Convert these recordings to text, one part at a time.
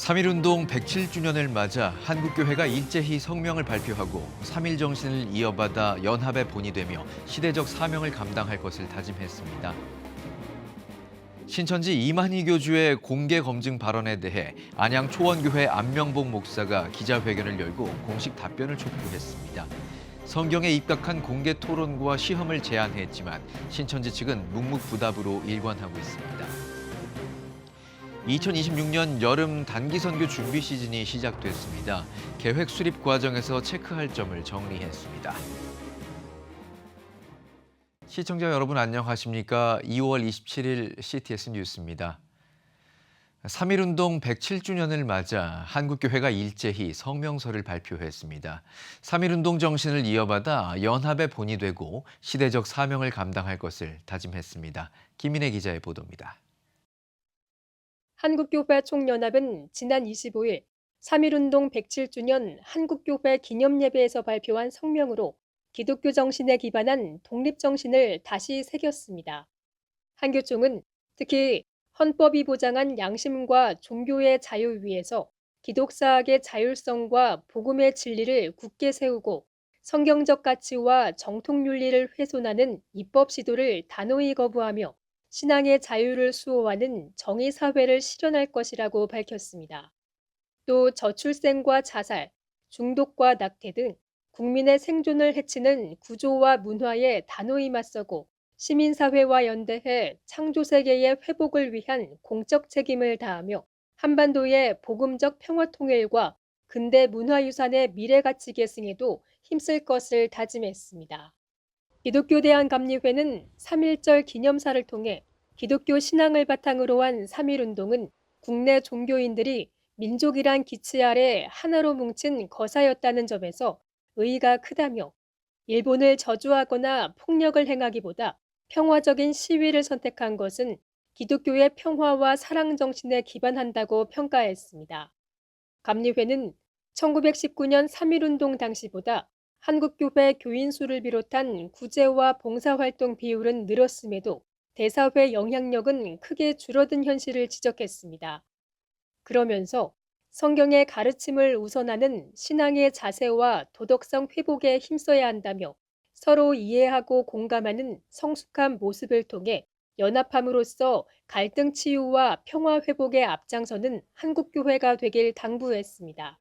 3.1운동 107주년을 맞아 한국교회가 일제히 성명을 발표하고 3.1 정신을 이어받아 연합의 본이 되며 시대적 사명을 감당할 것을 다짐했습니다. 신천지 이만희 교주의 공개 검증 발언에 대해 안양 초원교회 안명복 목사가 기자회견을 열고 공식 답변을 촉구했습니다. 성경에 입각한 공개 토론과 시험을 제안했지만 신천지 측은 묵묵부답으로 일관하고 있습니다. 2026년 여름 단기 선교 준비 시즌이 시작됐습니다. 계획 수립 과정에서 체크할 점을 정리했습니다. 시청자 여러분 안녕하십니까? 2월 27일 CTS 뉴스입니다. 3.1운동 107주년을 맞아 한국교회가 일제히 성명서를 발표했습니다. 3.1운동 정신을 이어받아 연합의 본이 되고 시대적 사명을 감당할 것을 다짐했습니다. 김인혜 기자의 보도입니다. 한국교회 총연합은 지난 25일 3.1운동 107주년 한국교회 기념예배에서 발표한 성명으로 기독교 정신에 기반한 독립정신을 다시 새겼습니다. 한교총은 특히 헌법이 보장한 양심과 종교의 자유 위에서 기독사학의 자율성과 복음의 진리를 굳게 세우고 성경적 가치와 정통윤리를 훼손하는 입법 시도를 단호히 거부하며 신앙의 자유를 수호하는 정의사회를 실현할 것이라고 밝혔습니다. 또 저출생과 자살, 중독과 낙태 등 국민의 생존을 해치는 구조와 문화에 단호히 맞서고 시민사회와 연대해 창조세계의 회복을 위한 공적 책임을 다하며 한반도의 복음적 평화통일과 근대 문화유산의 미래가치 계승에도 힘쓸 것을 다짐했습니다. 기독교 대한감리회는 3.1절 기념사를 통해 기독교 신앙을 바탕으로 한 3.1운동은 국내 종교인들이 민족이란 기치 아래 하나로 뭉친 거사였다는 점에서 의의가 크다며 일본을 저주하거나 폭력을 행하기보다 평화적인 시위를 선택한 것은 기독교의 평화와 사랑 정신에 기반한다고 평가했습니다. 감리회는 1919년 3.1운동 당시보다 한국교회 교인 수를 비롯한 구제와 봉사활동 비율은 늘었음에도 대사회 영향력은 크게 줄어든 현실을 지적했습니다. 그러면서 성경의 가르침을 우선하는 신앙의 자세와 도덕성 회복에 힘써야 한다며 서로 이해하고 공감하는 성숙한 모습을 통해 연합함으로써 갈등 치유와 평화 회복에 앞장서는 한국교회가 되길 당부했습니다.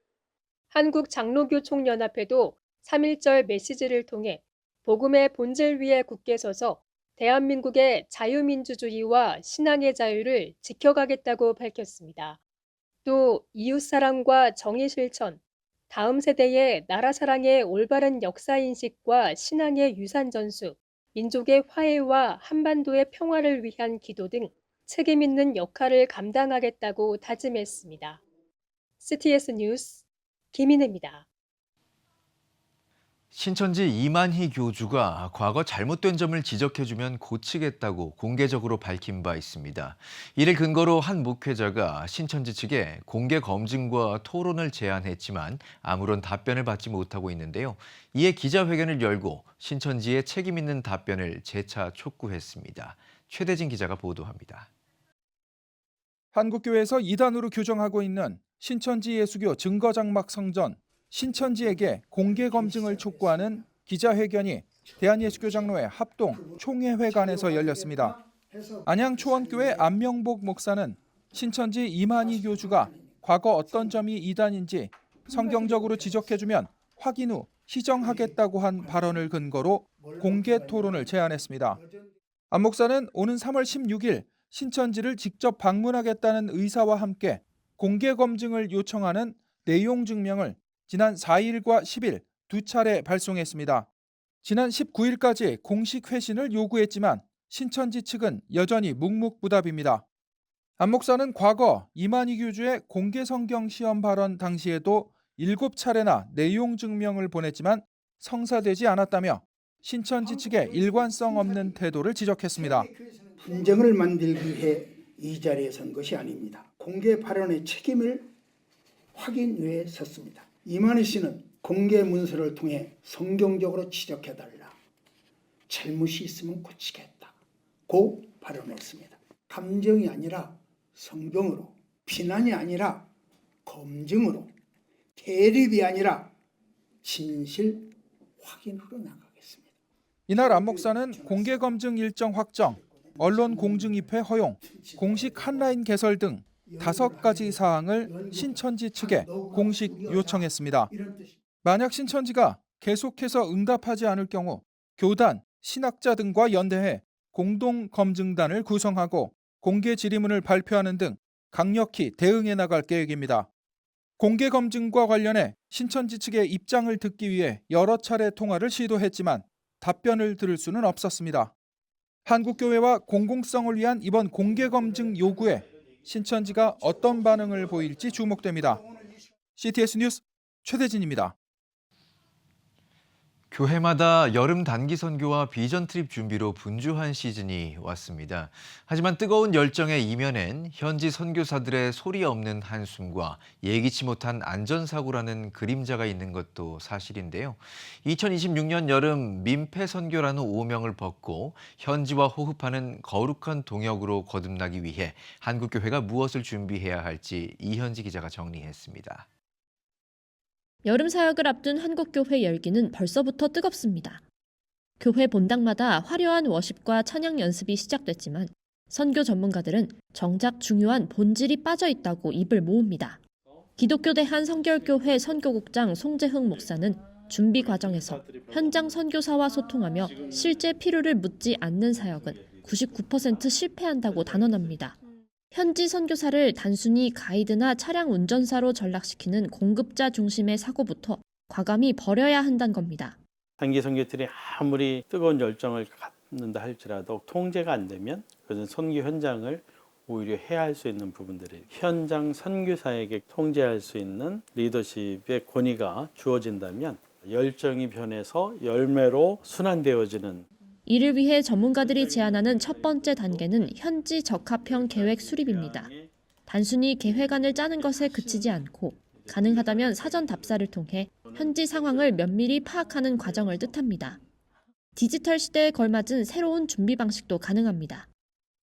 한국장로교총연합회도 3.1절 메시지를 통해 복음의 본질 위에 굳게 서서 대한민국의 자유민주주의와 신앙의 자유를 지켜가겠다고 밝혔습니다. 또 이웃사랑과 정의실천, 다음 세대의 나라사랑의 올바른 역사인식과 신앙의 유산 전수, 민족의 화해와 한반도의 평화를 위한 기도 등 책임있는 역할을 감당하겠다고 다짐했습니다. CTS 뉴스 김인혜입니다. 신천지 이만희 교주가 과거 잘못된 점을 지적해주면 고치겠다고 공개적으로 밝힌 바 있습니다. 이를 근거로 한 목회자가 신천지 측에 공개 검증과 토론을 제안했지만 아무런 답변을 받지 못하고 있는데요. 이에 기자회견을 열고 신천지의 책임 있는 답변을 재차 촉구했습니다. 최대진 기자가 보도합니다. 한국교회에서 이단으로 규정하고 있는 신천지 예수교 증거장막 성전 신천지에게 공개 검증을 촉구하는 기자회견이 대한예수교장로회 합동 총회회관에서 열렸습니다. 안양 초원교회 안명복 목사는 신천지 이만희 교주가 과거 어떤 점이 이단인지 성경적으로 지적해주면 확인 후 시정하겠다고 한 발언을 근거로 공개 토론을 제안했습니다. 안 목사는 오는 3월 16일 신천지를 직접 방문하겠다는 의사와 함께 공개 검증을 요청하는 내용 증명을 지난 4일과 10일 두 차례 발송했습니다. 지난 19일까지 공식 회신을 요구했지만 신천지 측은 여전히 묵묵부답입니다. 안 목사는 과거 이만희 교주의 공개 성경 시험 발언 당시에도 7차례나 내용 증명을 보냈지만 성사되지 않았다며 신천지 측의 일관성 없는 태도를 지적했습니다. 분쟁을 만들기 위해 이 자리에 선 것이 아닙니다. 공개 발언의 책임을 확인 위해 섰습니다. 이만희 씨는 공개 문서를 통해 성경적으로 지적해달라. 잘못이 있으면 고치겠다. 고 발언했습니다. 감정이 아니라 성경으로, 비난이 아니라 검증으로 대립이 아니라 진실 확인으로 나가겠습니다. 이날 안 목사는 공개 검증 일정 확정, 언론 공증 입회 허용, 공식 핫라인 개설 등 5가지 사항을 신천지 측에 공식 요청했습니다. 만약 신천지가 계속해서 응답하지 않을 경우 교단, 신학자 등과 연대해 공동 검증단을 구성하고 공개 질의문을 발표하는 등 강력히 대응해 나갈 계획입니다. 공개 검증과 관련해 신천지 측의 입장을 듣기 위해 여러 차례 통화를 시도했지만 답변을 들을 수는 없었습니다. 한국교회와 공공성을 위한 이번 공개 검증 요구에 신천지가 어떤 반응을 보일지 주목됩니다. CTS 뉴스 최대진입니다. 교회마다 여름 단기 선교와 비전 트립 준비로 분주한 시즌이 왔습니다. 하지만 뜨거운 열정의 이면엔 현지 선교사들의 소리 없는 한숨과 예기치 못한 안전사고라는 그림자가 있는 것도 사실인데요. 2026년 여름 민폐 선교라는 오명을 벗고 현지와 호흡하는 거룩한 동역으로 거듭나기 위해 한국교회가 무엇을 준비해야 할지 이현지 기자가 정리했습니다. 여름 사역을 앞둔 한국교회 열기는 벌써부터 뜨겁습니다. 교회 본당마다 화려한 워십과 찬양 연습이 시작됐지만 선교 전문가들은 정작 중요한 본질이 빠져 있다고 입을 모읍니다. 기독교 대한 성결교회 선교국장 송재흥 목사는 준비 과정에서 현장 선교사와 소통하며 실제 필요를 묻지 않는 사역은 99% 실패한다고 단언합니다. 현지 선교사를 단순히 가이드나 차량 운전사로 전락시키는 공급자 중심의 사고부터 과감히 버려야 한다는 겁니다. 단기 선교들이 아무리 뜨거운 열정을 갖는다 할지라도 통제가 안 되면 그것은 선교 현장을 오히려 해할 수 있는 부분들이 현장 선교사에게 통제할 수 있는 리더십의 권위가 주어진다면 열정이 변해서 열매로 순환되어지는 이를 위해 전문가들이 제안하는 첫 번째 단계는 현지 적합형 계획 수립입니다. 단순히 계획안을 짜는 것에 그치지 않고 가능하다면 사전 답사를 통해 현지 상황을 면밀히 파악하는 과정을 뜻합니다. 디지털 시대에 걸맞은 새로운 준비 방식도 가능합니다.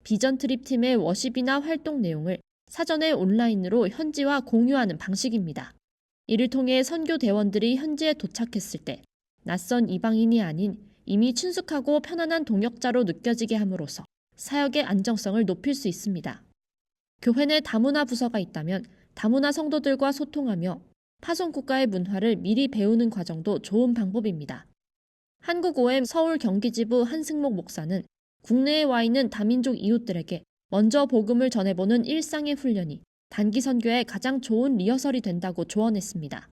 비전 트립 팀의 워십이나 활동 내용을 사전에 온라인으로 현지와 공유하는 방식입니다. 이를 통해 선교 대원들이 현지에 도착했을 때 낯선 이방인이 아닌 이미 친숙하고 편안한 동역자로 느껴지게 함으로써 사역의 안정성을 높일 수 있습니다. 교회 내 다문화 부서가 있다면 다문화 성도들과 소통하며 파송국가의 문화를 미리 배우는 과정도 좋은 방법입니다. 한국OM 서울 경기지부 한승목 목사는 국내에 와 있는 다민족 이웃들에게 먼저 복음을 전해보는 일상의 훈련이 단기 선교에 가장 좋은 리허설이 된다고 조언했습니다.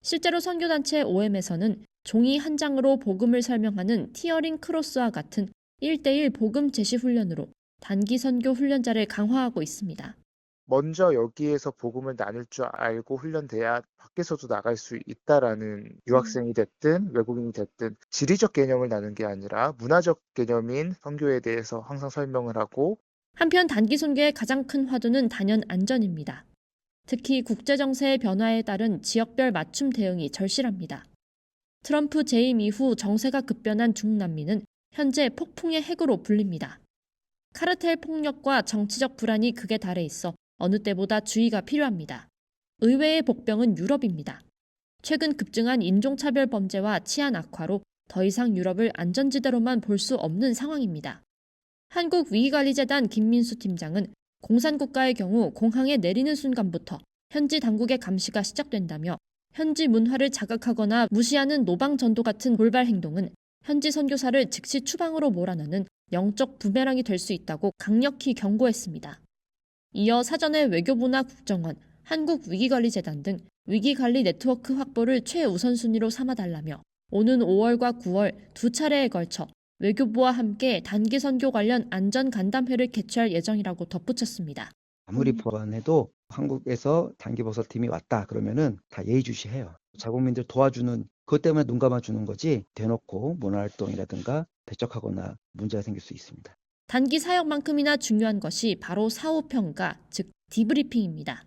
실제로 선교단체 OM에서는 종이 한 장으로 복음을 설명하는 티어링 크로스와 같은 1:1 복음 제시 훈련으로 단기 선교 훈련자를 강화하고 있습니다. 먼저 여기에서 복음을 나눌 줄 알고 훈련돼야 밖에서도 나갈 수 있다라는 유학생이 됐든 외국인이 됐든 지리적 개념을 나눈 게 아니라 문화적 개념인 선교에 대해서 항상 설명을 하고 한편 단기 선교의 가장 큰 화두는 단연 안전입니다. 특히 국제정세의 변화에 따른 지역별 맞춤 대응이 절실합니다. 트럼프 재임 이후 정세가 급변한 중남미는 현재 폭풍의 핵으로 불립니다. 카르텔 폭력과 정치적 불안이 극에 달해 있어 어느 때보다 주의가 필요합니다. 의외의 복병은 유럽입니다. 최근 급증한 인종차별 범죄와 치안 악화로 더 이상 유럽을 안전지대로만 볼 수 없는 상황입니다. 한국위기관리재단 김민수 팀장은 공산국가의 경우 공항에 내리는 순간부터 현지 당국의 감시가 시작된다며 현지 문화를 자극하거나 무시하는 노방전도 같은 돌발 행동은 현지 선교사를 즉시 추방으로 몰아넣는 영적 부메랑이 될 수 있다고 강력히 경고했습니다. 이어 사전에 외교부나 국정원, 한국위기관리재단 등 위기관리 네트워크 확보를 최우선순위로 삼아달라며 오는 5월과 9월 두 차례에 걸쳐 외교부와 함께 단기 선교 관련 안전 간담회를 개최할 예정이라고 덧붙였습니다. 아무리 보완해도 한국에서 단기버섯팀이 왔다 그러면은 다 예의주시해요. 자국민들 도와주는 그것 때문에 눈 감아주는 거지 대놓고 문화활동이라든가 배척하거나 문제가 생길 수 있습니다. 단기 사역만큼이나 중요한 것이 바로 사후평가, 즉 디브리핑입니다.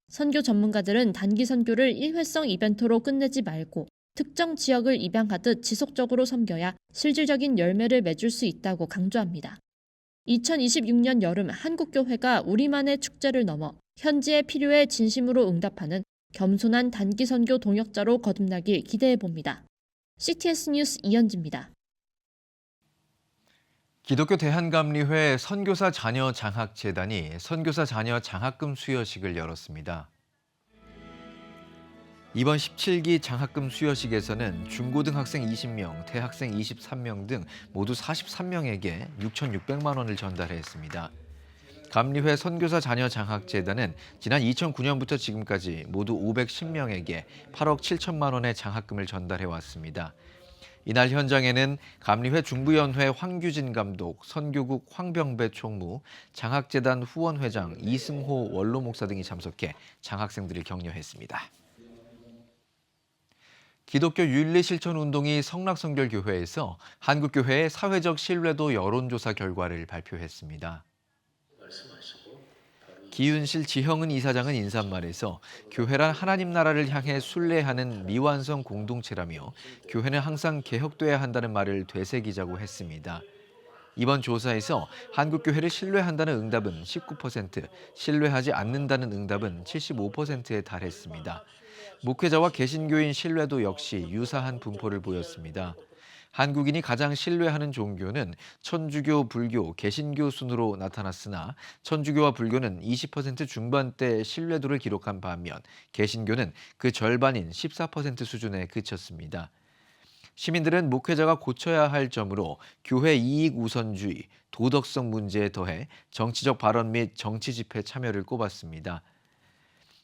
선교 전문가들은 단기 선교를 일회성 이벤트로 끝내지 말고 특정 지역을 입양하듯 지속적으로 섬겨야 실질적인 열매를 맺을 수 있다고 강조합니다. 2026년 여름 한국교회가 우리만의 축제를 넘어 현지의 필요에 진심으로 응답하는 겸손한 단기 선교 동역자로 거듭나길 기대해 봅니다. CTS 뉴스 이현지입니다. 기독교 대한감리회 선교사 자녀 장학재단이 선교사 자녀 장학금 수여식을 열었습니다. 이번 17기 장학금 수여식에서는 중고등학생 20명, 대학생 23명 등 모두 43명에게 6,600만 원을 전달했습니다. 감리회 선교사 자녀 장학재단은 지난 2009년부터 지금까지 모두 510명에게 8억 7천만 원의 장학금을 전달해왔습니다. 이날 현장에는 감리회 중부연회 황규진 감독, 선교국 황병배 총무, 장학재단 후원회장 이승호 원로 목사 등이 참석해 장학생들을 격려했습니다. 기독교 윤리실천운동이 성락성결교회에서 한국교회의 사회적 신뢰도 여론조사 결과를 발표했습니다. 기윤실 지형은 이사장은 인사말에서 교회란 하나님 나라를 향해 순례하는 미완성 공동체라며 교회는 항상 개혁돼야 한다는 말을 되새기자고 했습니다. 이번 조사에서 한국교회를 신뢰한다는 응답은 19%, 신뢰하지 않는다는 응답은 75%에 달했습니다. 목회자와 개신교인 신뢰도 역시 유사한 분포를 보였습니다. 한국인이 가장 신뢰하는 종교는 천주교, 불교, 개신교 순으로 나타났으나 천주교와 불교는 20% 중반대 신뢰도를 기록한 반면 개신교는 그 절반인 14% 수준에 그쳤습니다. 시민들은 목회자가 고쳐야 할 점으로 교회 이익 우선주의, 도덕성 문제에 더해 정치적 발언 및 정치 집회 참여를 꼽았습니다.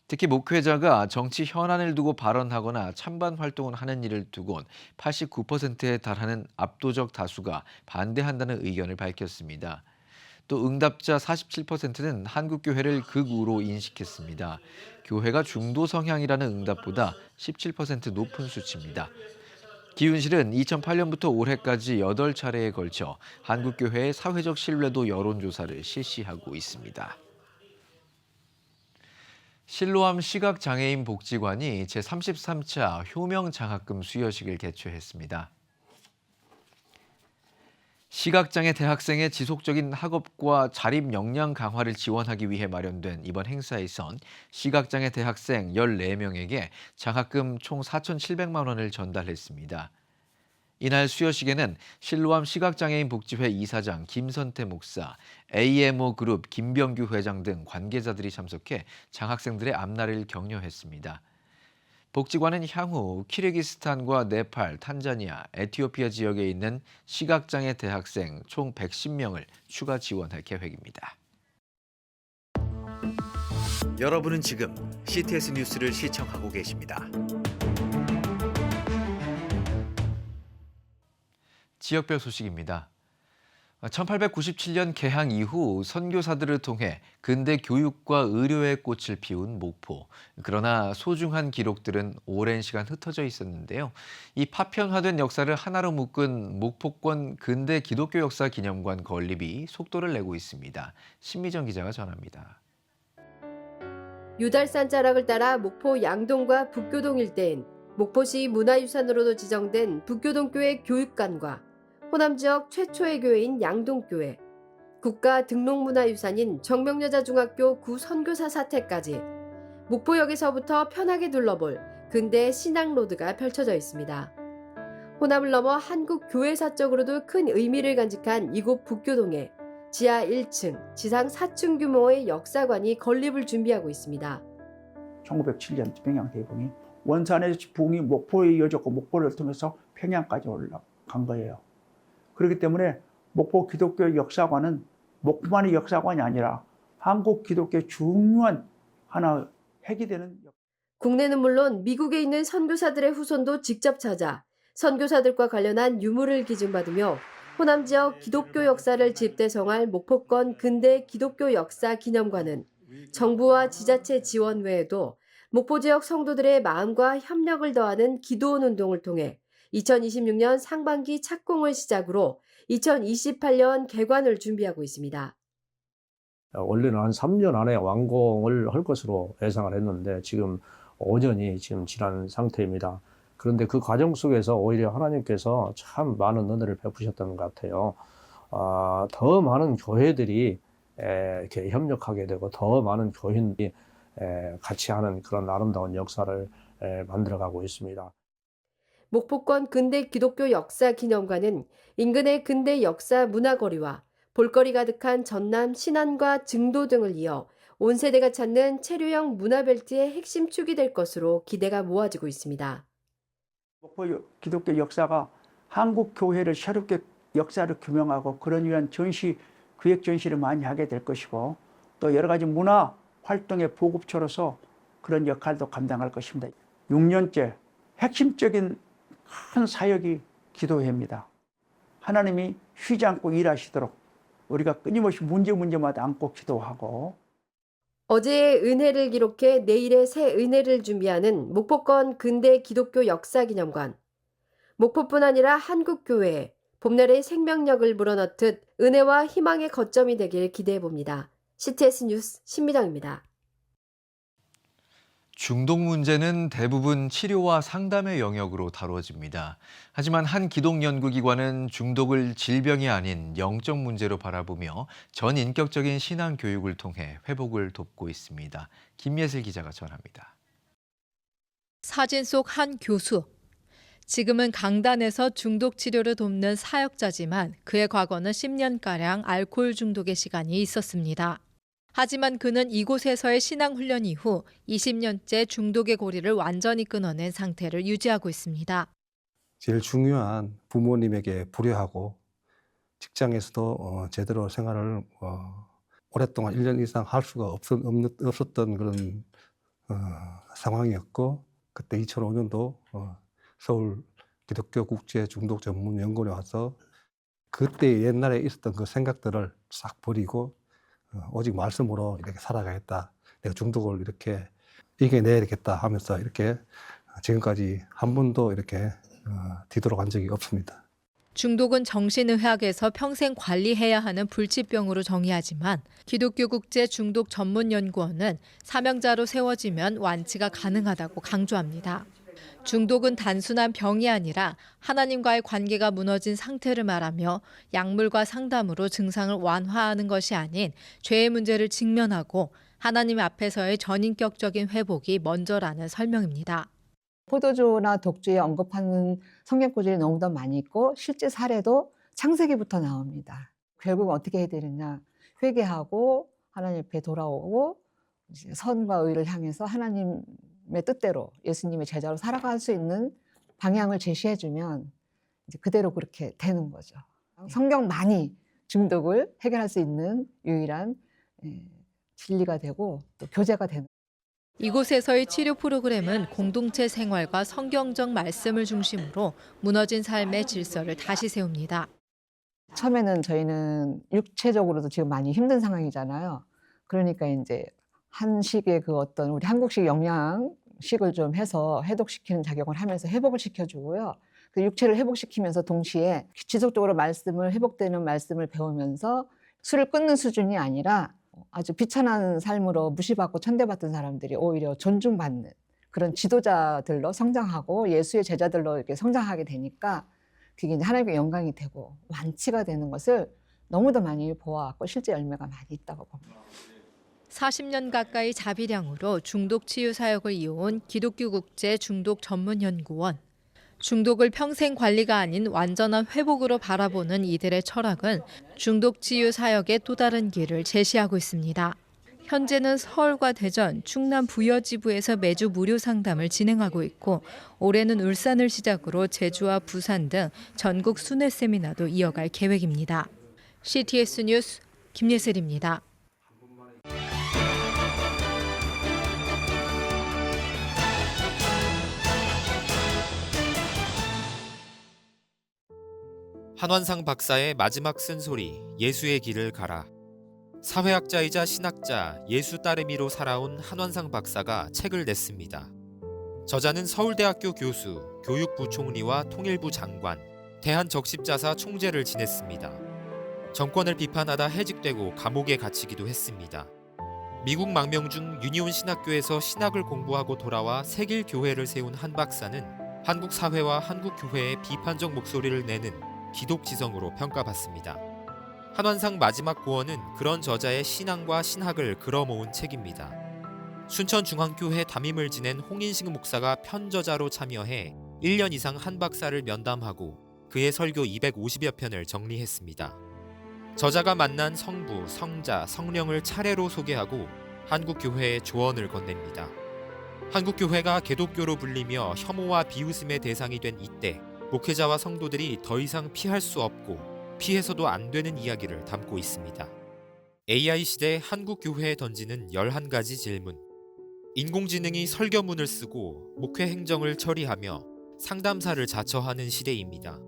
특히 목회자가 정치 현안을 두고 발언하거나 찬반 활동을 하는 일을 두곤 89%에 달하는 압도적 다수가 반대한다는 의견을 밝혔습니다. 또 응답자 47%는 한국교회를 극우로 인식했습니다. 교회가 중도 성향이라는 응답보다 17% 높은 수치입니다. 기윤실은 2008년부터 올해까지 8차례에 걸쳐 한국교회의 사회적 신뢰도 여론조사를 실시하고 있습니다. 실로암 시각장애인 복지관이 제33차 효명장학금 수여식을 개최했습니다. 시각장애 대학생의 지속적인 학업과 자립 역량 강화를 지원하기 위해 마련된 이번 행사에선 시각장애 대학생 14명에게 장학금 총 4,700만 원을 전달했습니다. 이날 수여식에는 실로암 시각장애인 복지회 이사장 김선태 목사, AMO 그룹 김병규 회장 등 관계자들이 참석해 장학생들의 앞날을 격려했습니다. 복지관은 향후 키르기스탄과 네팔, 탄자니아, 에티오피아 지역에 있는 시각장애 대학생 총 110명을 추가 지원할 계획입니다. 여러분은 지금 CTS 뉴스를 시청하고 계십니다. 지역별 소식입니다. 1897년 개항 이후 선교사들을 통해 근대 교육과 의료의 꽃을 피운 목포. 그러나 소중한 기록들은 오랜 시간 흩어져 있었는데요. 이 파편화된 역사를 하나로 묶은 목포권 근대 기독교 역사 기념관 건립이 속도를 내고 있습니다. 신미정 기자가 전합니다. 유달산 자락을 따라 목포 양동과 북교동 일대엔 목포시 문화유산으로도 지정된 북교동교회 교육관과 호남 지역 최초의 교회인 양동교회, 국가 등록문화유산인 정명여자중학교 구선교사 사태까지 목포역에서부터 편하게 둘러볼 근대 신앙로드가 펼쳐져 있습니다. 호남을 넘어 한국 교회사적으로도 큰 의미를 간직한 이곳 북교동에 지하 1층, 지상 4층 규모의 역사관이 건립을 준비하고 있습니다. 1907년 평양대공이 원산에서 부흥이 목포에 이어졌고 목포를 통해서 평양까지 올라간 거예요. 그렇기 때문에 목포 기독교 역사관은 목포만의 역사관이 아니라 한국 기독교의 중요한 하나 핵이 되는. 국내는 물론 미국에 있는 선교사들의 후손도 직접 찾아 선교사들과 관련한 유물을 기증받으며 호남 지역 기독교 역사를 집대성할 목포권 근대 기독교 역사 기념관은 정부와 지자체 지원 외에도 목포 지역 성도들의 마음과 협력을 더하는 기도원 운동을 통해 2026년 상반기 착공을 시작으로 2028년 개관을 준비하고 있습니다. 원래는 한 3년 안에 완공을 할 것으로 예상을 했는데 지금 5년이 지금 지난 상태입니다. 그런데 그 과정 속에서 오히려 하나님께서 참 많은 은혜를 베푸셨던 것 같아요. 더 많은 교회들이 이렇게 협력하게 되고 더 많은 교인들이 같이 하는 그런 아름다운 역사를 만들어가고 있습니다. 목포권 근대 기독교 역사 기념관은 인근의 근대 역사 문화거리와 볼거리 가득한 전남 신안과 증도 등을 이어 온 세대가 찾는 체류형 문화벨트의 핵심 축이 될 것으로 기대가 모아지고 있습니다. 목포 기독교 역사가 한국 교회를 새롭게 역사를 규명하고 그런 위한 전시, 기획 전시를 많이 하게 될 것이고 또 여러 가지 문화 활동의 보급처로서 그런 역할도 감당할 것입니다. 6년째 핵심적인 큰 사역이 기도회입니다. 하나님이 쉬지 않고 일하시도록 우리가 끊임없이 문제마다 안고 기도하고 어제의 은혜를 기록해 내일의 새 은혜를 준비하는 목포권 근대 기독교 역사기념관. 목포뿐 아니라 한국교회에 봄날의 생명력을 불어넣듯 은혜와 희망의 거점이 되길 기대해봅니다. CTS 뉴스 신미정입니다. 중독 문제는 대부분 치료와 상담의 영역으로 다뤄집니다. 하지만 한 기독 연구기관은 중독을 질병이 아닌 영적 문제로 바라보며 전인격적인 신앙 교육을 통해 회복을 돕고 있습니다. 김예슬 기자가 전합니다. 사진 속 한 교수. 지금은 강단에서 중독 치료를 돕는 사역자지만 그의 과거는 10년가량 알코올 중독의 시간이 있었습니다. 하지만 그는 이곳에서의 신앙훈련 이후 20년째 중독의 고리를 완전히 끊어낸 상태를 유지하고 있습니다. 제일 중요한 부모님에게 불효하고 직장에서도 제대로 생활을 오랫동안 1년 이상 할 수가 없었던 그런 상황이었고 그때 2005년도 서울 기독교 국제 중독 전문 연구원에 와서 그때 옛날에 있었던 그 생각들을 싹 버리고 오직 말씀으로 이렇게 살아가겠다. 내가 중독을 이렇게 이겨내야겠다 하면서 이렇게 지금까지 한 번도 이렇게 뒤돌아간 적이 없습니다. 중독은 정신의학에서 평생 관리해야 하는 불치병으로 정의하지만 기독교 국제 중독 전문 연구원은 사명자로 세워지면 완치가 가능하다고 강조합니다. 중독은 단순한 병이 아니라 하나님과의 관계가 무너진 상태를 말하며 약물과 상담으로 증상을 완화하는 것이 아닌 죄의 문제를 직면하고 하나님 앞에서의 전인격적인 회복이 먼저라는 설명입니다. 포도주나 독주에 언급하는 성경 구절이 너무도 많이 있고 실제 사례도 창세기부터 나옵니다. 결국 어떻게 해야 되느냐. 회개하고 하나님 앞에 돌아오고 선과 의를 향해서 하나님의 뜻대로 예수님의 제자로 살아갈 수 있는 방향을 제시해주면 이제 그대로 그렇게 되는 거죠. 성경만이 중독을 해결할 수 있는 유일한 진리가 되고 또 교재가 되는. 이곳에서의 치료 프로그램은 공동체 생활과 성경적 말씀을 중심으로 무너진 삶의 질서를 다시 세웁니다. 처음에는 저희는 육체적으로도 지금 많이 힘든 상황이잖아요. 그러니까 이제 한식의 그 어떤 우리 한국식 영양식을 좀 해서 해독시키는 작용을 하면서 회복을 시켜주고요. 그 육체를 회복시키면서 동시에 지속적으로 회복되는 말씀을 배우면서 술을 끊는 수준이 아니라 아주 비천한 삶으로 무시받고 천대받던 사람들이 오히려 존중받는 그런 지도자들로 성장하고 예수의 제자들로 이렇게 성장하게 되니까 그게 이제 하나님께 영광이 되고 완치가 되는 것을 너무도 많이 보아왔고 실제 열매가 많이 있다고 봅니다. 40년 가까이 자비량으로 중독 치유 사역을 이어온 기독교 국제 중독 전문 연구원. 중독을 평생 관리가 아닌 완전한 회복으로 바라보는 이들의 철학은 중독 치유 사역의 또 다른 길을 제시하고 있습니다. 현재는 서울과 대전, 충남 부여지부에서 매주 무료 상담을 진행하고 있고 올해는 울산을 시작으로 제주와 부산 등 전국 순회 세미나도 이어갈 계획입니다. CTS 뉴스 김예슬입니다. 한완상 박사의 마지막 쓴소리 예수의 길을 가라. 사회학자이자 신학자, 예수 따르미로 살아온 한완상 박사가 책을 냈습니다. 저자는 서울대학교 교수, 교육부총리와 통일부 장관, 대한적십자사 총재를 지냈습니다. 정권을 비판하다 해직되고 감옥에 갇히기도 했습니다. 미국 망명 중 유니온 신학교에서 신학을 공부하고 돌아와 세길 교회를 세운 한 박사는 한국 사회와 한국 교회의 비판적 목소리를 내는 기독지성으로 평가받습니다. 한완상 마지막 고언은 그런 저자의 신앙과 신학을 끌어모은 책입니다. 순천중앙교회 담임을 지낸 홍인식 목사가 편저자로 참여해 1년 이상 한 박사를 면담하고 그의 설교 250여 편을 정리했습니다. 저자가 만난 성부, 성자, 성령을 차례로 소개하고 한국교회에 조언을 건넵니다. 한국교회가 개독교로 불리며 혐오와 비웃음의 대상이 된 이때 목회자와 성도들이 더 이상 피할 수 없고 피해서도 안 되는 이야기를 담고 있습니다. AI 시대 한국교회에 던지는 11가지 질문. 인공지능이 설교문을 쓰고 목회 행정을 처리하며 상담사를 자처하는 시대입니다.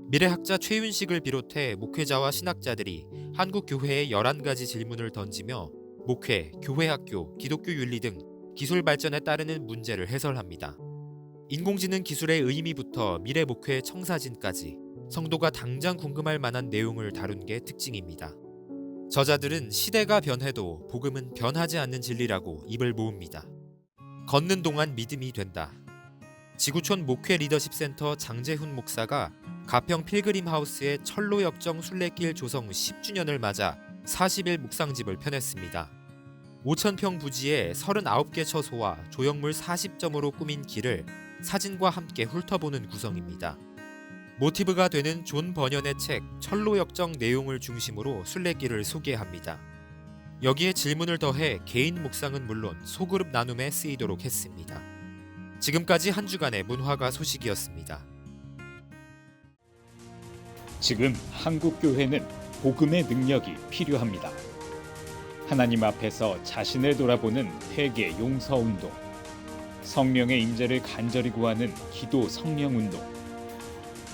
미래학자 최윤식을 비롯해 목회자와 신학자들이 한국교회에 11가지 질문을 던지며 목회, 교회학교, 기독교 윤리 등 기술 발전에 따르는 문제를 해설합니다. 인공지능 기술의 의미부터 미래 목회의 청사진까지 성도가 당장 궁금할 만한 내용을 다룬 게 특징입니다. 저자들은 시대가 변해도 복음은 변하지 않는 진리라고 입을 모읍니다. 걷는 동안 믿음이 된다. 지구촌 목회 리더십 센터 장재훈 목사가 가평 필그림 하우스의 철로 역정 순례길 조성 10주년을 맞아 40일 묵상집을 펴냈습니다. 5,000평 부지에 39개 처소와 조형물 40점으로 꾸민 길을 사진과 함께 훑어보는 구성입니다. 모티브가 되는 존 버년의 책 철로 역정 내용을 중심으로 순례길을 소개합니다. 여기에 질문을 더해 개인 묵상은 물론 소그룹 나눔에 쓰이도록 했습니다. 지금까지 한 주간의 문화가 소식이었습니다. 지금 한국교회는 복음의 능력이 필요합니다. 하나님 앞에서 자신을 돌아보는 회개 용서 운동, 성령의 임재를 간절히 구하는 기도 성령 운동,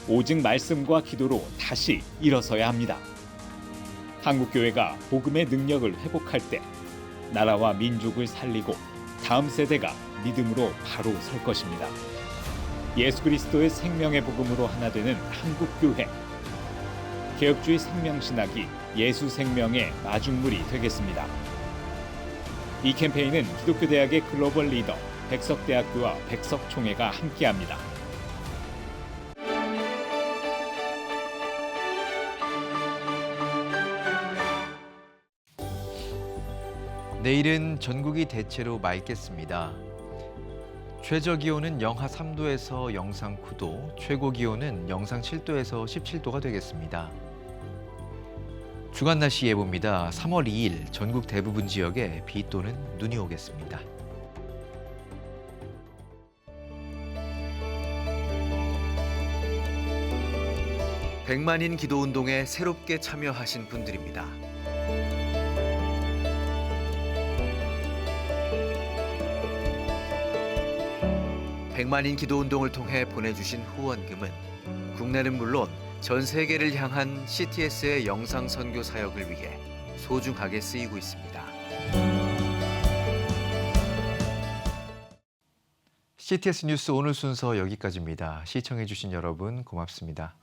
오직 말씀과 기도로 다시 일어서야 합니다. 한국교회가 복음의 능력을 회복할 때 나라와 민족을 살리고 다음 세대가 믿음으로 바로 설 것입니다. 예수 그리스도의 생명의 복음으로 하나 되는 한국교회. 개혁주의 생명신학이 예수 생명의 마중물이 되겠습니다. 이 캠페인은 기독교대학의 글로벌 리더 백석대학교와 백석총회가 함께합니다. 내일은 전국이 대체로 맑겠습니다. 최저 기온은 영하 3도에서 영상 9도, 최고 기온은 영상 7도에서 17도가 되겠습니다. 주간 날씨 예보입니다. 3월 2일 전국 대부분 지역에 비 또는 눈이 오겠습니다. 백만인 기도운동에 새롭게 참여하신 분들입니다. 백만인 기도운동을 통해 보내주신 후원금은 국내는 물론 전 세계를 향한 CTS의 영상 선교 사역을 위해 소중하게 쓰이고 있습니다. CTS 뉴스 오늘 순서 여기까지입니다. 시청해주신 여러분 고맙습니다.